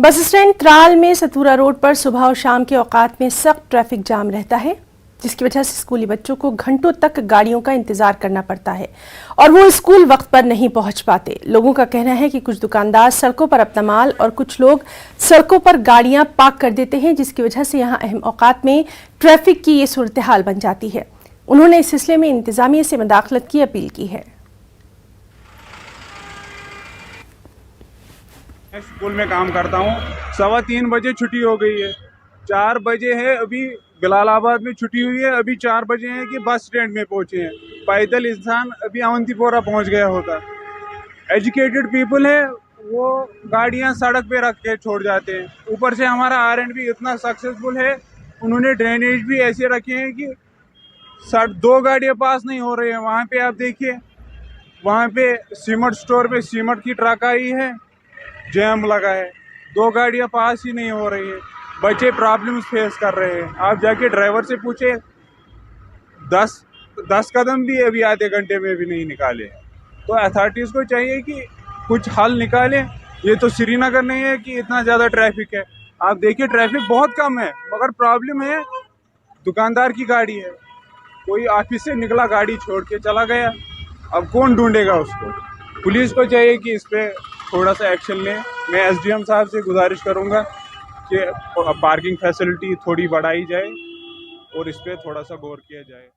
Bus stand Tral में सतूरा road पर सुबह और शाम के औकात में सख्त ट्रैफिक जाम रहता है, जिसकी वजह से स्कूली बच्चों को घंटों तक गाड़ियों का इंतजार करना पड़ता है और वो स्कूल वक्त पर नहीं पहुंच पाते। लोगों का कहना है कि कुछ दुकानदार सड़कों पर अपना माल और कुछ लोग सड़कों पर गाड़ियां पार्क कर देते हैं, जिसकी वजह से यहां अहम औकात में ट्रैफिक की ये सूरत हाल बन जाती है। उन्होंने इस सिलसिले में इंतजामिया से मुदाखलत की अपील की है। मैं स्कूल में काम करता हूँ। 3:15 बजे छुट्टी हो गई है, 4 बजे है, अभी बिलालाबाद में छुट्टी हुई है, अभी 4 बजे हैं कि बस स्टैंड में पहुँचे हैं। पैदल इंसान अभी अवंतीपोरा पहुँच गया होता। एजुकेटेड पीपल है, वो गाड़ियाँ सड़क पे रख के छोड़ जाते हैं। ऊपर से हमारा R&B इतना सक्सेसफुल है, उन्होंने ड्रेनेज भी ऐसे रखे हैं कि 2 गाड़ियाँ पास नहीं हो रही है। वहाँ पे आप देखिए, वहाँ पे सीमेंट स्टोर पे सीमेंट की ट्रक आई है, जैम लगा है, 2 गाड़ियां पास ही नहीं हो रही है। बच्चे प्रॉब्लम्स फेस कर रहे हैं। आप जाके ड्राइवर से पूछे, 10 कदम भी अभी आधे घंटे में भी नहीं निकाले। तो अथॉरिटीज़ को चाहिए कि कुछ हल निकालें। ये तो श्रीनगर नहीं है कि इतना ज़्यादा ट्रैफिक है। आप देखिए ट्रैफिक बहुत कम है, मगर प्रॉब्लम है दुकानदार की गाड़ी है। कोई ऑफिस से निकला, गाड़ी छोड़ के चला गया, अब कौन ढूंढेगा उसको। पुलिस को चाहिए कि इस पर थोड़ा सा एक्शन लें। मैं SDM साहब से गुजारिश करूंगा कि पार्किंग फैसिलिटी थोड़ी बढ़ाई जाए और इस पर थोड़ा सा गौर किया जाए।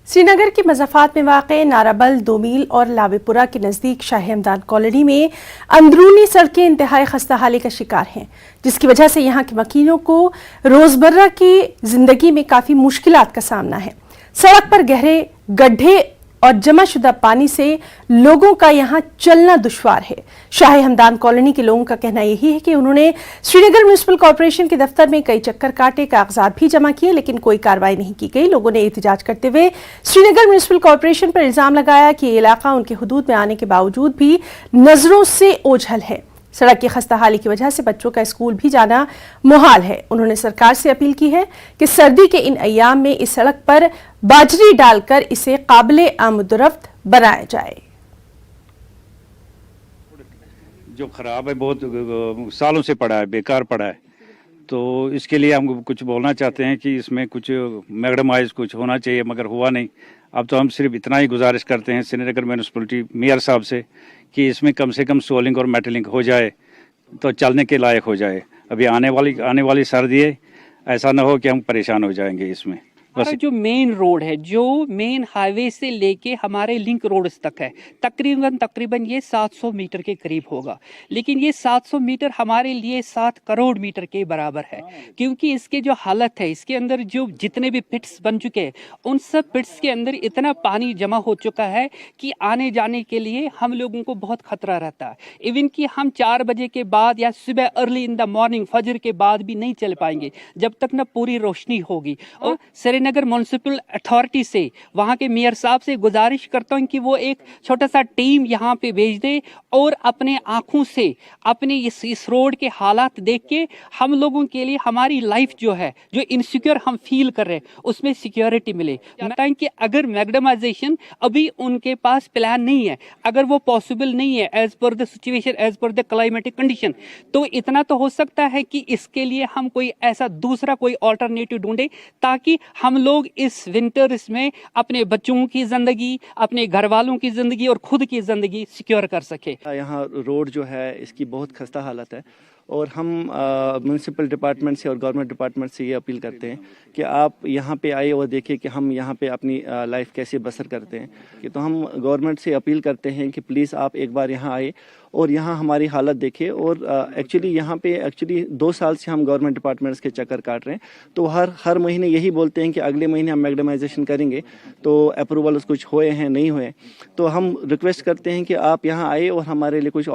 श्रीनगर के मज़ाफ़ात में वाक़े नाराबल, 2 मील और लावेपुरा के नज़दीक शाही हमदान कॉलोनी में अंदरूनी सड़कें इंतहाई खस्ता हाली का शिकार हैं, जिसकी वजह से यहाँ के मकीनों को रोज़मर्रा की ज़िंदगी में काफ़ी मुश्किलात का सामना है। सड़क पर गहरे गड्ढे और जमाशुदा पानी से लोगों का यहाँ चलना दुश्वार है। शाही हमदान कॉलोनी के लोगों का कहना यही है कि उन्होंने श्रीनगर म्युनिसिपल कॉर्पोरेशन के दफ्तर में कई चक्कर काटे, कागजात भी जमा किए, लेकिन कोई कार्रवाई नहीं की गई। लोगों ने एहतजाज करते हुए श्रीनगर म्युनिसिपल कॉर्पोरेशन पर इल्जाम लगाया कि ये इलाका उनके हुदूद में आने के बावजूद भी नजरों से ओझल है। सड़क की खस्ता हाली की वजह से बच्चों का स्कूल भी जाना मुहाल है। उन्होंने सरकार से अपील की है कि सर्दी के इन अय्याम में इस सड़क पर बाजरी डालकर इसे काबिले आमदरफ्त बनाया जाए। जो खराब है, बहुत सालों से पड़ा है, बेकार पड़ा है, तो इसके लिए हम कुछ बोलना चाहते हैं कि इसमें कुछ मैग्डमाइज कुछ होना चाहिए, मगर हुआ नहीं। अब तो हम सिर्फ इतना ही गुजारिश करते हैं श्रीनगर म्यूनिसिपलिटी मेयर साहब से कि इसमें कम से कम सोलिंग और मेटलिंग हो जाए तो चलने के लायक हो जाए। अभी आने वाली सर्दी है, ऐसा ना हो कि हम परेशान हो जाएंगे इसमें। हमारा जो मेन रोड है, जो मेन हाईवे से लेके हमारे लिंक रोड्स तक है, तकरीबन ये 700 मीटर के करीब होगा। लेकिन ये 700 मीटर हमारे लिए 7 करोड़ मीटर के बराबर है, क्योंकि इसके जो हालत है, इसके अंदर जो जितने भी पिट्स बन चुके हैं, उन सब पिट्स के अंदर इतना पानी जमा हो चुका है कि आने जाने के लिए हम लोगों को बहुत खतरा रहता है। इवन कि हम 4 बजे के बाद या सुबह अर्ली इन द मॉर्निंग फजर के बाद भी नहीं चल पाएंगे जब तक ना पूरी रोशनी होगी। और श्रीनगर म्युनिसिपल अथॉरिटी से, वहां के मेयर साहब से गुजारिश करता हूं कि वो एक छोटा सा टीम यहां पे भेज दे और अपने आंखों से अपने इस रोड के हालात देख के हम लोगों के लिए हमारी लाइफ जो है, जो इनसिक्योर हम फील कर रहे हैं, उसमें सिक्योरिटी मिले। कि अगर मैग्डमाइजेशन अभी उनके पास प्लान नहीं है, अगर वो पॉसिबल नहीं है as per the situation, as per the climatic condition, तो इतना तो हो सकता है कि इसके लिए हम कोई ऐसा दूसरा कोई ऑल्टरनेटिव ढूंढे, ताकि हम लोग इस विंटर्स में अपने बच्चों की जिंदगी, अपने घर वालों की जिंदगी और खुद की जिंदगी सिक्योर कर सके। यहाँ रोड जो है इसकी बहुत खस्ता हालत है और हम म्युनिसिपल डिपार्टमेंट से और गवर्नमेंट डिपार्टमेंट से ये अपील करते हैं कि आप यहाँ पे आए और देखिए कि हम यहाँ पे अपनी लाइफ कैसे बसर करते हैं। कि तो हम गवर्नमेंट से अपील करते हैं कि प्लीज़ आप एक बार यहाँ आए और यहाँ हमारी हालत देखें। और एक्चुअली यहाँ पे 2 साल से हम गवर्नमेंट डिपार्टमेंट्स के चक्कर काट रहे हैं, तो हर महीने यही बोलते हैं कि अगले महीने हम मैग्डमाइजेशन करेंगे, तो अप्रूवल कुछ हुए हैं नहीं हुए। तो हम रिक्वेस्ट करते हैं कि आप यहाँ आए और हमारे लिए कुछ